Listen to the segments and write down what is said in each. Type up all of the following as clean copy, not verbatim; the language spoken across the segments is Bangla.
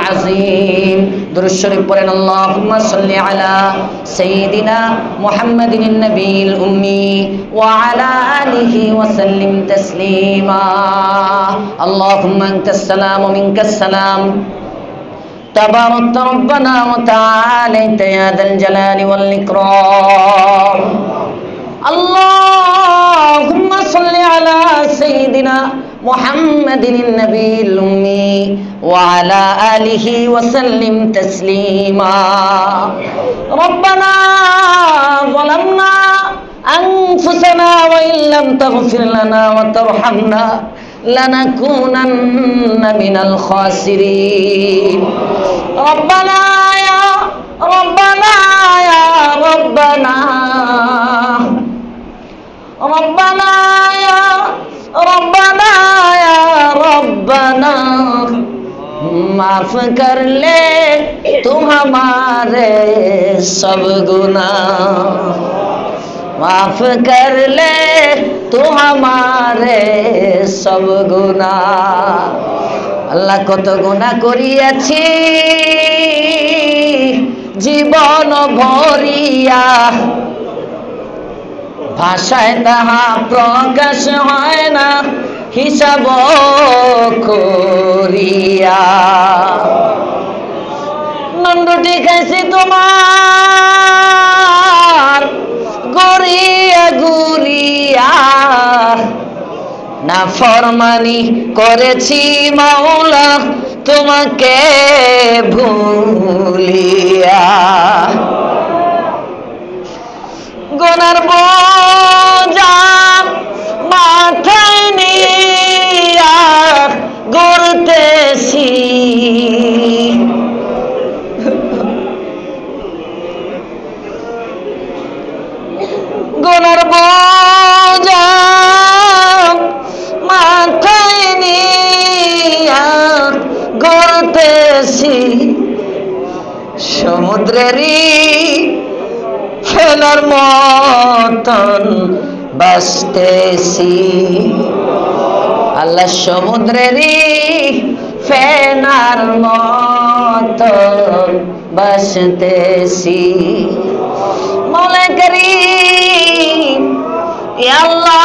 العظيم درود شريف পড়েন اللهم صل على سيدنا محمد النبي الأمي وعلى آله وسلم تسليما اللهم أنت السلام ومنك السلام تبارك ربنا وتعالى يا ذا الجلال والإكرام اللهم صل على سيدنا محمد النبي الأمي وعلى آله وسلم تسليما ربنا ظلمنا أنفسنا وإن لم تغفر لنا وترحمنا لنكونن من الخاسرين ربنا يا ربنا يا ربنا ربنا يا ربنا يا ربنا माफ कर ले तू हमारे सब गुनाह माफ कर ले तू हमारे सब गुनाह अल्लाह कत गुनाह करियाছি জীবন ভরিয়া ভাষায় তাহা প্রকাশ হয় না হিসাব করিয়া নন্দটি খাইছি তোমার গড়িয়া গুরিয়া না ফরমানি করেছি মাওলা তোমাকে ভুলিয়া গুনার বোঝা মাথায় নিয়া ঘুরতেছি গুনার বোঝা মাথায় নিয়া ঘুরতেছি সমুদ্রেরই ফেনার মতন বাসতেছি আল্লাহ সমুদ্রেরই ফেনার মতন বাসতেছি মৌলা করিম ইয়া আল্লাহ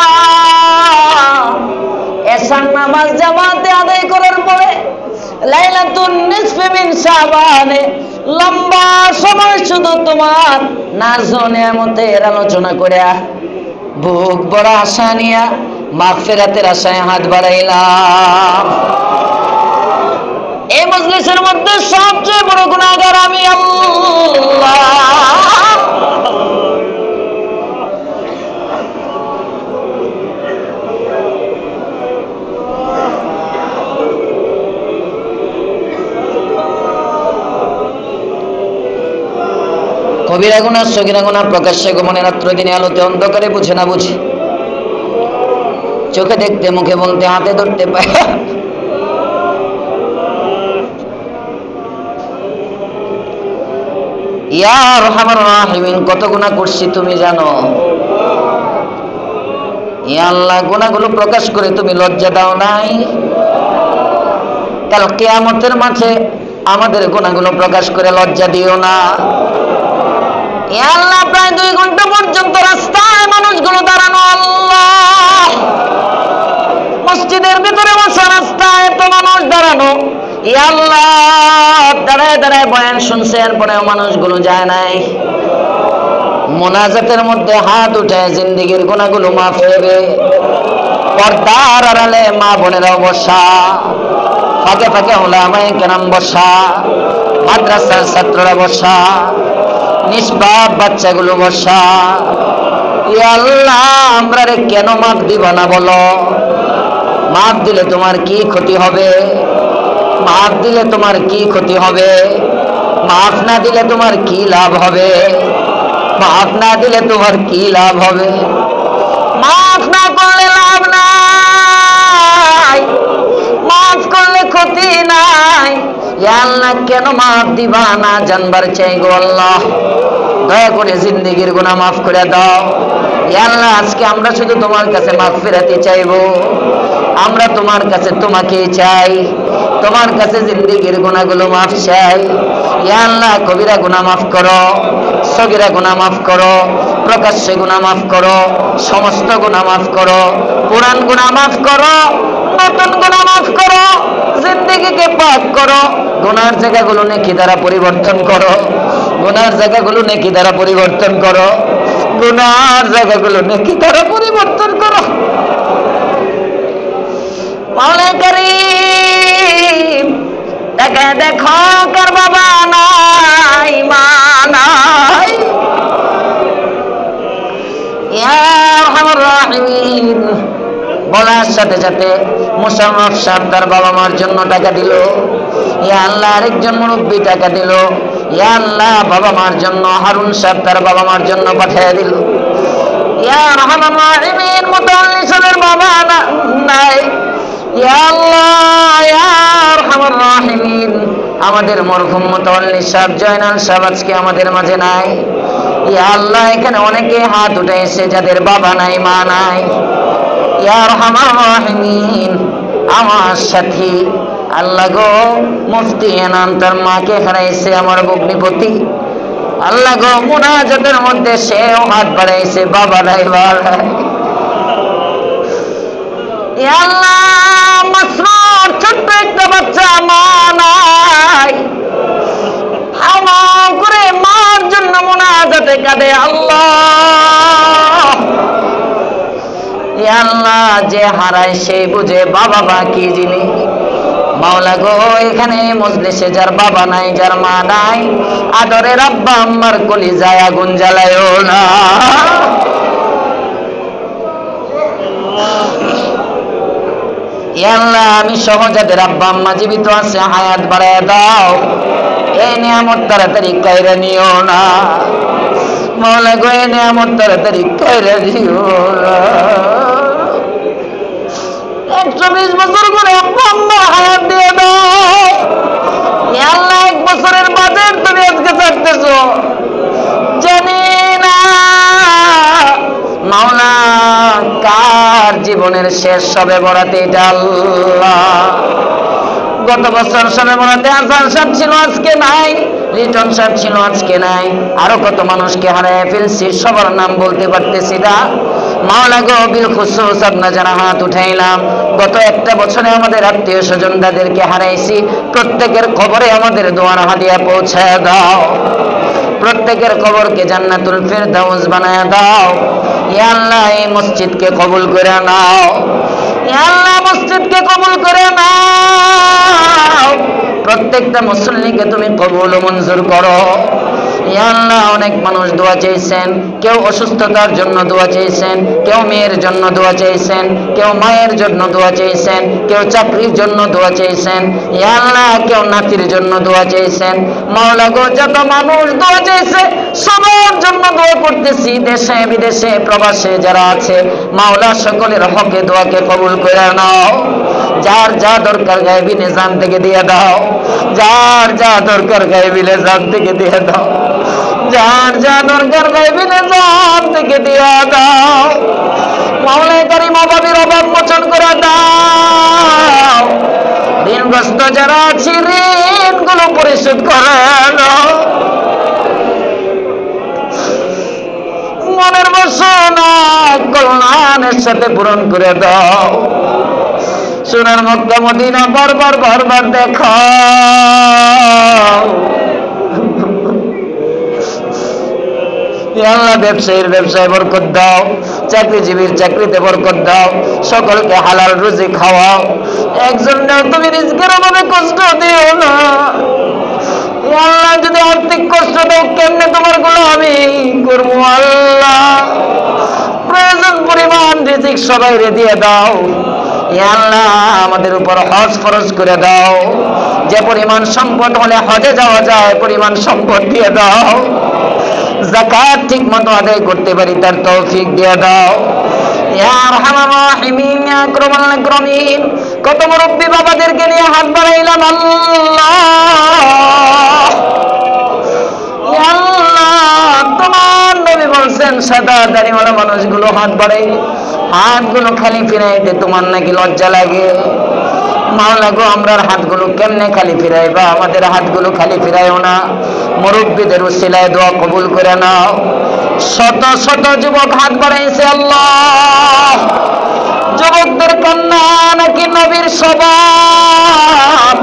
এসার নামাজ জামাতে আদায় করার পরে লাইলাতুন নিসফি মিন শাবানে লম্বা সময় শুধু তোমার নাজ নেয়ামতের আলোচনা করিয়া বুক বড় আশা নিয়া মাগফিরাতের আশায় হাত বাড়াইলাম এই মজলিসের মধ্যে সবচেয়ে বড় গুনাহগার আমি আল্লাহ কবিরা গুনাহ সগীরা গুনাহ প্রকাশ্যে গোপনে রাত্র দিনে আলোতে অন্ধকারে বুঝে না বুঝে চোখে দেখতে মুখে বলতে হাতে ধরতে পায় ইয়া আরহামার রাহিমিন কত গুনাহ করছি তুমি জানো ইয়া আল্লাহ গুনাহগুলো প্রকাশ করে তুমি লজ্জা দাও নাই কাল কিয়ামতের মাঠে আমাদের গুনাহগুলো প্রকাশ করে লজ্জা দিও না ইয়া আল্লাহ প্রায় 2 ঘন্টা পর্যন্ত রাস্তায় মানুষগুলো দাঁড়ানো আল্লাহ মসজিদের ভিতরে বসা রাস্তায় তো মানুষ দাঁড়ানো ইয়া আল্লাহ দাঁড়ায় দাঁড়ায় বয়ান শুনছে এরপরেও মানুষগুলো যায় নাই মোনাজাতের মধ্যে হাত উঠায় জিন্দেগির গুনাহগুলো মাফ হবে পর্দার আড়ালে মা বোনেরাও বসা ফাঁকে ফাঁকে উলামায়ে কেরাম বসা মাদ্রাসার ছাত্ররা বসা নিষ্পাপ বাচ্চাগুলো বসা ইয়া আল্লাহ আমরা রে কেন মাফ দিবা না বলো মাফ দিলে তোমার কি ক্ষতি হবে মাফ দিলে তোমার কি ক্ষতি হবে মাফ না দিলে তোমার কি লাভ হবে মাফ না দিলে তোমার কি লাভ হবে মাফ না করলে লাভ নাই মাফ করলে ক্ষতি নাই ইয়া আল্লাহ কেন মাফ দিবা না জানবার চাই গো আল্লাহ দয়া করে জিন্দেগীর গুনাহ মাফ করে দাও। ইয়া আল্লাহ, আজকে আমরা শুধু তোমার কাছে মাগফিরাতি চাইবো, আমরা তোমার কাছে তোমাকেই চাই, তোমার কাছে জিন্দেগীর গুনাহগুলো মাফ চাই। ইয়া আল্লাহ, কবিরা গুনাহ মাফ করো, সগীরা গুনাহ মাফ করো, প্রকাশ্যে গুনাহ মাফ করো, সমস্ত গুনাহ মাফ করো, পুরান গুনাহ মাফ করো, নতুন গুনাহ মাফ করো, জিন্দেগীকে পাক করো। গুনার জায়গাগুলো নেকি দ্বারা পরিবর্তন করো, গুনার জায়গাগুলো নেকি দ্বারা পরিবর্তন করো, গুনার জায়গাগুলো নেকি দ্বারা পরিবর্তন করো। মাওলা কারীম, তাকে দেখো কার বাবা নাই মা নাই। ইয়া আরহামার রাহিমিন, বলার সাথে সাথে মুশাররফ সাহেব তার বাবা মার জন্য টাকা দিল। ইয়া আল্লাহ, আরেকজন মুরব্বী টাকা দিল। ইয়া আল্লাহ, বাবা মার জন্য হারুন সাহেব তার বাবা মার জন্য পাঠিয়ে দিল। ইয়া আরহামার রাহিমিন, মুতাল্লিসের বাবা নাই। ইয়া আল্লাহ, ইয়া আরহামার রাহিমিন, আমাদের মরহুম মুতাল্লিস সাহেব জয়নাল সাহেব আজকে আমাদের মাঝে নাই। ইয়া আল্লাহ, এখানে অনেকে হাত উঠাইছে যাদের বাবা নাই মা নাই। ইয়া আরহামার রাহিমিন, আমার সাথী আল্লাহ গো, মুফতি এনাম তার মাকে হারাইছে, আমার ভগ্নিপতি আল্লাহ গো, মুনাজাতের মধ্যে সেও হাত বাড়াইছে, বাবা নাই মা নাই। ইয়া আল্লাহ, মাসরুর ছোট্ট একটা বাচ্চা মা নাই, হাওয়া করে মার জন্য মুনাজাতে কাঁদে। আল্লাহ, ইয়া আল্লাহ, যে হারায় সে বুঝে বাবা মা কি জিনিস। মাওলা গো, এখানে মজলিসে যার বাবা নাই, যার মা নাই, আদরের আব্বা আম্মার কলিজায় আগুন জ্বালায়ও না। ইয়া আল্লাহ, আমি সহ যাদের আব্বা আম্মা জীবিত আছে হায়াত বাড়ায় দাও, এই নিয়ামত তাড়াতাড়ি কাইরা নিও না। মাওলা গো, এই নিয়ামত তাড়াতাড়ি কাইরা দিও না। 120 বছর করে আব্বা আম্মা হায়াত দিয়ে দাও। ইয়া আল্লাহ, 1 বছরের বাজেট তুমি আজকে ছাড়তেছো, জানি না মাওলা কার জীবনের শেষ হবে বরাতে এটা আল্লাহ। গত বছর সবে বরাতে আজহার সাহেব ছিল, আজকে নাই, লিটন সাহেব ছিল, আজকে নাই, আরো কত মানুষকে হারিয়ে ফেলছি, সবার নাম বলতে পারতেছি না। মাওলা গো, বিল খুসুস আপনার যারা হাত উঠাইলাম, গত একটা বছরে আমাদের আত্মীয় স্বজন যাদেরকে হারাইছি, প্রত্যেকের খবরে আমাদের দোয়ার হাদিয়া পৌঁছায় দাও, প্রত্যেকের কবরকে জান্নাতুল ফিরদাউস বানায় দাও। ইয়া আল্লাহ, এই মসজিদকে কবুল করে নাও। ইয়া আল্লাহ, মসজিদকে কবুল করে নাও। প্রত্যেকটা মুসল্লিকে তুমি কবুল ও মঞ্জুর করো। ইয়া আল্লাহ, অনেক মানুষ দোয়া চেয়েছেন, কেউ অসুস্থতার জন্য দোয়া চেয়েছেন, কেউ মেয়ের জন্য দোয়া চেয়েছেন, কেউ মায়ের জন্য দোয়া চেয়েছেন, কেউ চাকরির জন্য দোয়া চেয়েছেন। ইয়া আল্লাহ, কেউ নাতির জন্য দোয়া চেয়েছেন। মাওলা গো, যত মানুষ দোয়া চেয়েছে সবার জন্য দোয়া করতেছি, দেশে বিদেশে প্রবাসে যারা আছে, মাওলা সকলের হকে দোয়াকে কবুল করে নাও। যার যা দরকার গায়েবী নিজাম থেকে দিয়ে দাও, যার যা দরকার গায়েবী নিজাম থেকে দিয়ে দাও, যার যা দরকার গায়েবী নিজাম থেকে দিয়ে দাও। মাওলা কারীম, অভাবীর অভাব মোচন করে দাও। ঋণগ্রস্ত যারা আছে ঋণগুলো পরিশোধ করে দাও। মনের বাসনা কল্যাণের সাথে পূরণ করে দাও। সোনার মক্কা মদিনা বারবার বারবার দেখাও। ইয়া আল্লাহ, ব্যবসায়ীর ব্যবসায় বরকত দাও, চাকরিজীবীর চাকরিতে বরকত দাও, সকলকে হালাল রুজি খাওয়াও। একজনেও তুমি রিজকের অভাবে কষ্ট দিও না। ইয়া আল্লাহ, যদি আর্থিক কষ্ট দাও কেমনে তোমার গোলামি করবো আল্লাহ। প্রয়োজন পরিমাণ রিজিক সবাইরে দিয়ে দাও। ইয়া আল্লাহ, আমাদের উপর হজ ফরজ করে দাও। যে পরিমাণ সম্পদ হলে হজে যাওয়া যায় পরিমাণ সম্পদ দিয়ে দাও। যাকাত ঠিক মতো আদায় করতে পারি তার তৌফিক দিয়ে দাও। ইয়া আরহামার রাহিমিন, ইয়া আকরামাল আকরামিন, কত মুরব্বী বাবাদেরকে নিয়ে হাত বাড়াইলাম আল্লাহ। ইয়া আল্লাহ, সাদা দাড়িওয়ালা মানুষগুলো হাত বাড়াই, হাতগুলো খালি ফিরাইতে তোমার নাকি লজ্জা লাগে। মাওলা গো, আমরার হাতগুলো কেমনে খালি ফিরাইবা? আমাদের হাতগুলো খালি ফিরাইও না, মুরব্বীদের উসিলায় দোয়া কবুল করে নাও। শত শত যুবক হাত বাড়াইছে আল্লাহ, যুবকদের কান্না নাকি নবীর স্বভাব।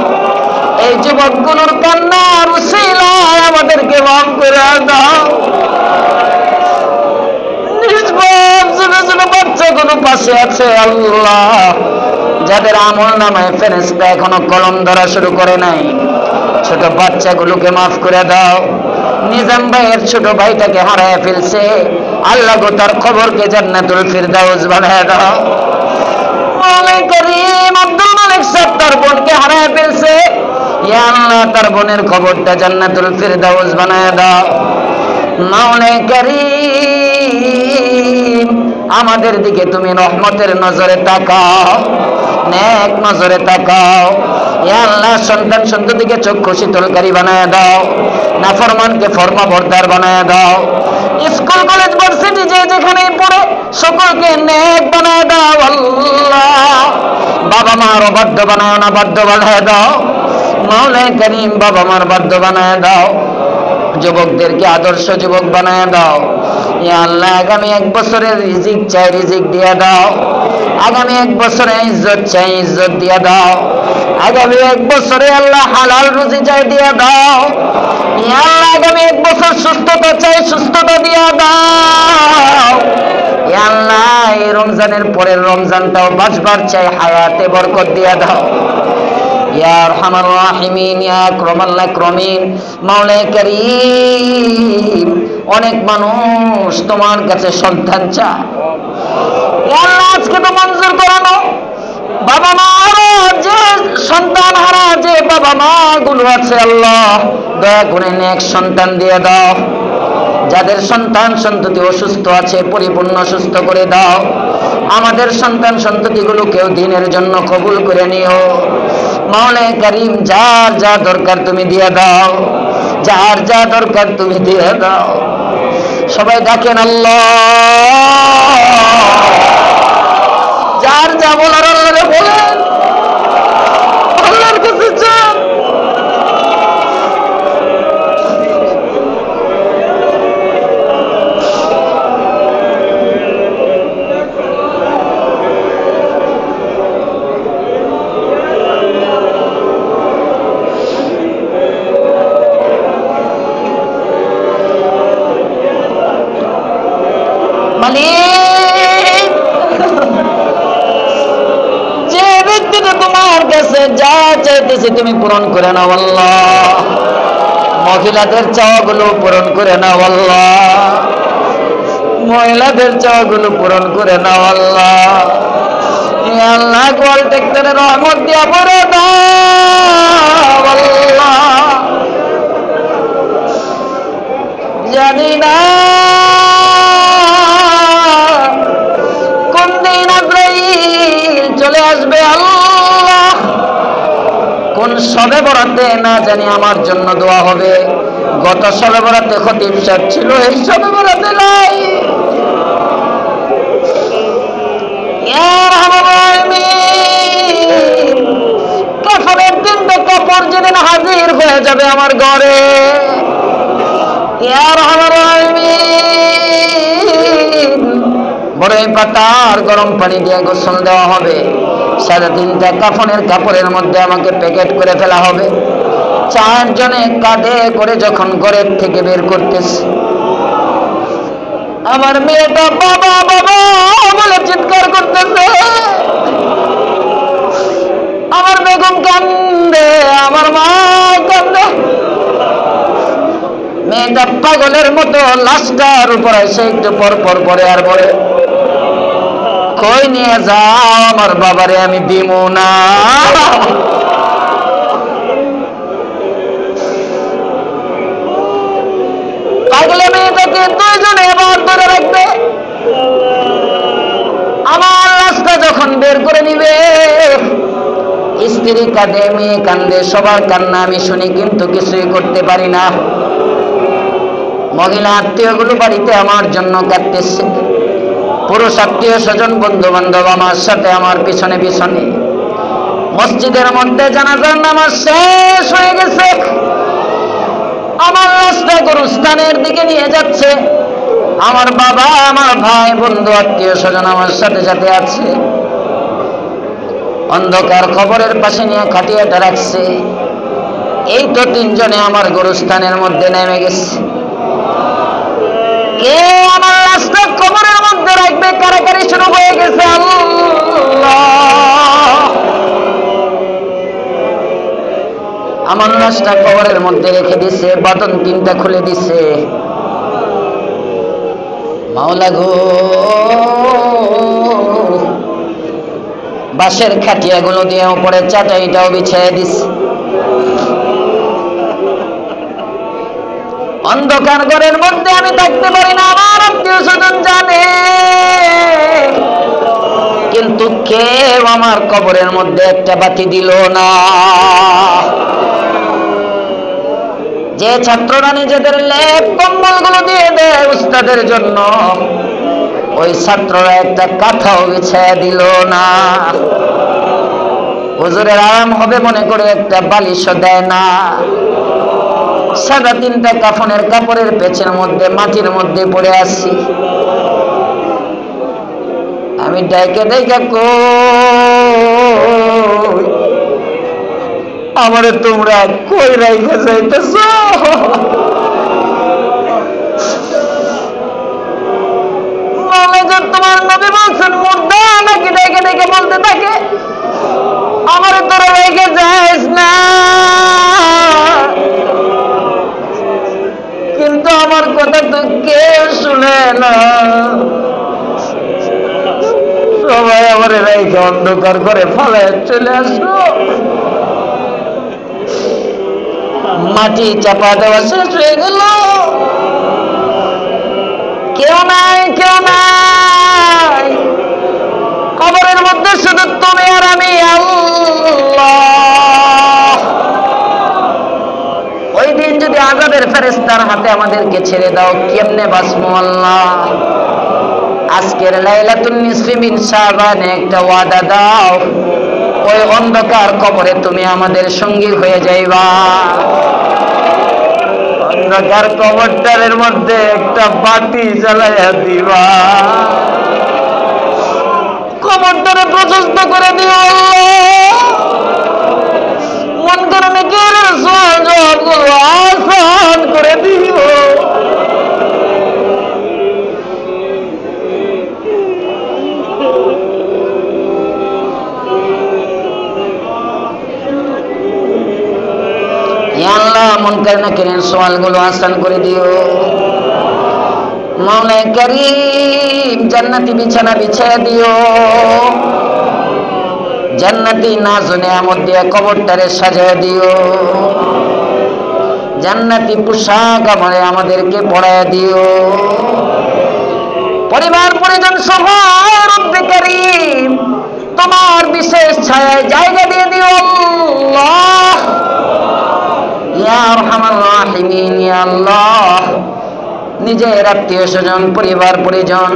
এই যুবকগুলোর কান্নার উসিলায় আমাদেরকে মাফ করে দাও। নিষ্পাপ ছোট ছোট বাচ্চাগুলো পাশে আছে আল্লাহ, যাদের আমল নামায় ফেরেশতা এখনো কলম ধরা শুরু করে নাই, ছোট বাচ্চাগুলোকে মাফ করে দাও। নিজাম ভাইয়ের ছোট ভাইটাকে হারায় ফেলছে, আল্লাহ গো তার খবরকে জান্নাতুল ফিরদাউস বানায় দাও। মাওলাই করিম, আব্দুল মালিক সাহেব তার বোনকে হারায় ফেলছে, ইয়া আল্লাহ তার বোনের খবরটা জান্নাতুল ফিরদাউস বানায় দাও। মাওলাই করিম, আমাদের দিকে তুমি রহমতের নজরে তাকাও, নেক নজরে তাকাও। ইয়া আল্লাহ সন্তান সন্ততিকে চক্ষু শীতলকারী বানায় দাও, নাফরমানকে ফরমাবরদার বানায় দাও। স্কুল কলেজ ভার্সিটি যে যেখানে পড়ে সকলকে নেক বানায় দাও আল্লাহ। বাবা মার অবাধ্য বানায় না, বাধ্য বানায় দাও। মাওলাই করিম, বাবা মার বাধ্য বানায় দাও, যুবকদেরকে আদর্শ যুবক বানায় দাও। ইয়া আল্লাহ আগামী 1 বছরের রিজিক চাই, রিজিক দিয়ে দাও। আগামী 1 বছরে ইজ্জত চাই, ইজ্জত দিয়ে দাও। আগামী 1 বছরে আল্লাহ হালাল রুজি চাই, দিয়ে দাও। ইয়া আল্লাহ আগামী 1 বছর সুস্থতা চাই, সুস্থতা দিয়ে দাও। ইয়া আল্লাহ এই রমজানের পরের রমজানটাও বাঁচবার চাই, হায়াতে বরকত দিয়ে দাও। ইয়া আরহামার রাহিমিন, ইয়া আকরামাল আকরামিন। মাওলাই করিম, অনেক মানুষ তোমার কাছে সন্তান চায়, ইয়া আল্লাহ আজকে তো মঞ্জুর করানো। বাবা মা যে সন্তান হারা যে বাবা মা গুলো আছে আল্লাহ, দয়া করে নেক সন্তান দিয়ে দাও। যাদের সন্তান সন্ততি অসুস্থ আছে পরিপূর্ণ সুস্থ করে দাও। আমাদের সন্তান সন্ততিগুলোকেও দ্বীনের জন্য কবুল করে নিও। মাওলাই করিম, যার যা দরকার তুমি দিয়ে দাও, যার যা দরকার তুমি দিয়ে দাও। সবাই ডাকেন আল্লাহ। যার যা বলার আল্লাহরে বলেন, আল্লাহর কাছে চান। যে ব্যক্তিটা তোমার কাছে যা চাইতেছে তুমি পূরণ করে নাও আল্লাহ। মহিলাদের চাওয়াগুলো পূরণ করে নাও আল্লাহ, মহিলাদের চাওয়াগুলো পূরণ করে নাও আল্লাহ। আল্লাহ গোয়াল টেক্টরের রহমত দিয়া পড়ে দাও আল্লাহ। জানি না কোন দিন আজরাইল চলে আসবে আল্লাহ, কোন শবে বরাতে না জানি আমার জন্য দোয়া হবে। গত শবে বরাতে খতিব সাহেব ছিল, এই শবে বরাতে নাই। কাফনের দিনটা কাপড় যেদিন হাজির হয়ে যাবে আমার ঘরে, বড়ই পাতা আর গরম পানি দিয়ে গোসল দেওয়া হবে। 3.5টা কাফনের কাপড়ের মধ্যে আমাকে প্যাকেট করে ফেলা হবে। 4 জনে কাঁধে করে যখন ঘরের থেকে বের করতেছে, আমার মেয়েটা বাবা বাবা বলে চিৎকার করতেছে। আমার বেগম কান্দে, আমার মা কান্দে। মেয়েটা পাগলের মতো লাশটার উপর এসে একটু পর পর পরে আর বলে, কই নিয়ে যাও আমার বাবারে, আমি দিব না। পাগলে মেয়েটাকে 2 জনে এবার ধরে রাখবে। আমার লাশটা যখন বের করে নিবে, স্ত্রী কাঁদে, মেয়ে কান্দে, সবার কান্না আমি শুনি কিন্তু কিছুই করতে পারি না। মহিলা আত্মীয়গুলো বাড়িতে আমার জন্য কাঁদতেছে, পুরুষ আত্মীয় স্বজন বন্ধু বান্ধব আমার সাথে আমার পিছনে পিছনে। মসজিদের মধ্যে জানাজার নামাজ শেষ হয়ে গেছে, আমার লাশটা গোরস্থানের দিকে নিয়ে যাচ্ছে। আমার বাবা, আমার ভাই, বন্ধু, আত্মীয় স্বজন আমার সাথে সাথে আছে। অন্ধকার কবরের পাশে নিয়ে খাটিয়াটা রাখছে। এই তো তিনজনে আমার গোরস্থানের মধ্যে নেমে গেছে। কে আমার লাশটা কবরের মধ্যে রাখবে? কারাকারি শুরু হয়ে গেছে। আল্লাহ, আমার লাশটা কবরের মধ্যে রেখে দিছে, বাটন তিনটা খুলে দিছে। মাওলা গো, বাঁশের খাটিয়াগুলো দিয়ে উপরে চাটাইটাও বিছিয়ে দিছে। অন্ধকার ঘরের মধ্যে আমি থাকতে পারি না, আমার আত্মীয় স্বজন জানে, কিন্তু কেউ আমার কবরের মধ্যে একটা বাতি দিল না। যে ছাত্ররা নিজেদের লেপ কম্বলগুলো দিয়ে দেয় উস্তাদের জন্য, ওই ছাত্ররা একটা কাঁথাও বিছায়া দিল না। হুজুরের আরাম হবে মনে করে একটা বালিশও দেয় না। সাদা তিনটা কাফনের কাপড়ের পেছের মধ্যে মাটির মধ্যে পড়ে আছি। আমি ডাইকে ডাইকা কই, আমারে তোমরা কই রাইখা যাইতেছ? তোমার নবী বলছেন মুর্দা নাকি? ডাইকে ডাইকে বলতে থাকে, আমারে তোরা রেখে যাইস না। কিন্তু আমার কথা তো কেউ শুনে না। সবাই আমার রেখে অন্ধকার করে ফলে চলে আসলো। মাটি চাপা দেওয়া শেষ হয়ে গেল, কেউ নাই, কেউ নাই। কবরের মধ্যে শুধু তুমি আর আমি। আল্লাহ, ওই দিন যদি আযাবের ফেরেশতার হাতে আমাদেরকে ছেড়ে দাও, কেমনে বাঁচবো আল্লাহ? আজকের লাইলাতুন নিসফি মিন শাবানে একটা ওয়াদা দাও, ওই অন্ধকার কবরে তুমি আমাদের সঙ্গী হয়ে যাইবা। অন্ধকার কবরটার মধ্যে একটা বাতি জ্বালাইয়া দিবা, কবরটারে প্রশস্ত করে দিও। মন করে নিজের সহজগুলো আসান করে দিও। আল্লাহ, মন করে না কেন সওয়ালগুলো আসান করে দিও। মাওলা কারীম, জান্নাতি বিছানা বিছায়া দিও। জান্নাতি নাজ নেয়ামত দিয়ে কবরটারে সাজায় দিও। জান্নাতি পোশাক আমাদেরকে পরায়া দিও। পরিবার পরিজন সহ রব্বে কারীম তোমার বিশেষ ছায়ায় জায়গা দিয়ে দিও। আল্লাহ, ইয়া আরহামার রাহিমিন, ইয়া আল্লাহ, নিজের আত্মীয় স্বজন, পরিবার পরিজন,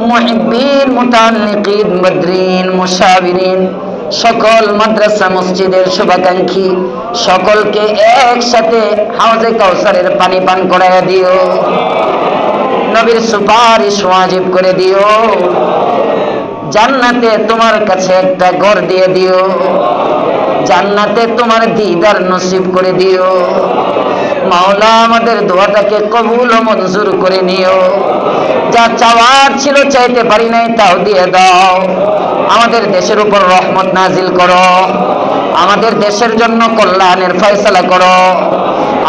মুহিব্বিন, মুতাআল্লিকিন, বদরিন, মুশাবিরিন, সকল মাদ্রাসা মসজিদের শুভাকাঙ্ক্ষী সকলকে একসাথে হাউজে কাউসারের পানি পান করাইয়া দিও। নবীর সুপারিশ ওয়াজিব করে দিও। জান্নাতে তোমার কাছে একটা ঘর দিয়ে দিও। জান্নাতে তোমার দিদার নসিব করে দিও। মাওলা, আমাদের দোয়াটাকে কবুল ও মঞ্জুর করে নিও। যা চাওয়ার ছিল চাইতে পারি নাই, তাও দিয়ে দাও। আমাদের দেশের উপর রহমত নাজিল করো। আমাদের দেশের জন্য কল্যাণের ফয়সালা করো।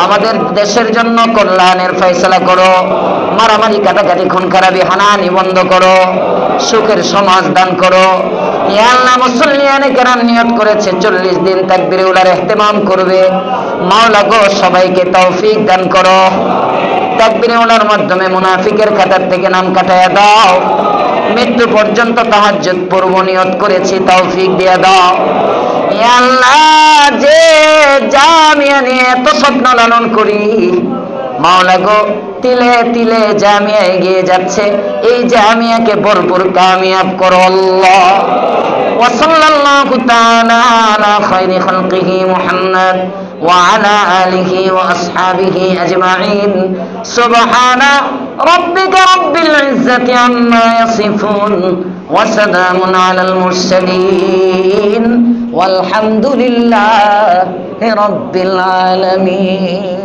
আমাদের দেশের জন্য কল্যাণের ফয়সালা করো। মারামারি, কাটাকাটি, খুন খারাপি, হানাহানি বন্ধ করো। সুখের সমাজ দান করো। ইয়া আল্লাহ, মুসল্লিয়ানে কেরাম নিয়ত করেছে 40 দিন তাকবীরে উলার ইহতিমাম করবে। মাওলা গো, সবাইকে তৌফিক দান করো। তাকবীরে উলার মাধ্যমে মুনাফিকের খাতার থেকে নাম কাটায়া দাও। মৃত্যু পর্যন্ত তাহাজ্জুদ পড়ব নিয়ত করেছি, তৌফিক দিয়ে দাও। ইয়া আল্লাহ, যে জামিয়া নিয়ে এত স্বপ্ন লালন করি, মাওলা গো তিলে তিলে জামিয়া এগিয়ে যাচ্ছে, এই জামিয়াকে ভরপুর কামিয়াব করো আল্লাহ। ওয়া সাল্লাল্লাহু তাআলা আলা খায়রি খালকিহি মুহাম্মদ ওয়া আলা আলিহি ওয়া আসহাবিহি আজমাইন। সুবহানা রাব্বিকা রাব্বিল ইজ্জাতি আম্মা ইয়াসিফুন ওয়া সালামুন আলাল মুরসালিন ওয়ালহামদুলিল্লাহি রাব্বিল আলামিন।